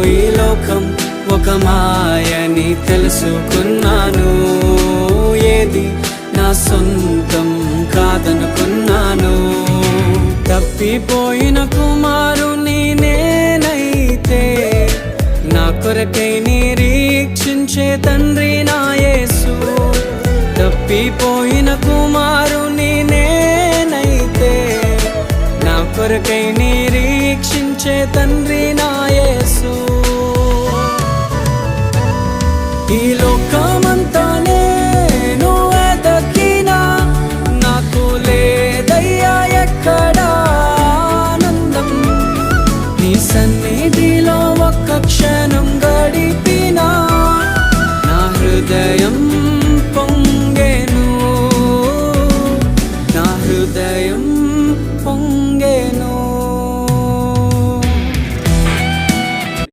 ఈ లోకం ఒక మాయని తెలుసుకున్నాను. ఏది నా సొంతం కాదనుకున్నాను. తప్పిపోయిన కుమారుని నేనైతే నా కొరకై నిరీక్షించే తండ్రి నా యేసు. తప్పిపోయిన కుమారుని నేనైతే నా కొరకై నిరీక్షించే తండ్రి నా యేసు. ఈ లోకమంతా నేను వెతకినా నాకు లేదయ్యా ఎక్కడా ఆనందం. నీ సన్నిధిలో ఒక్క క్షణం గడిపినా నా హృదయం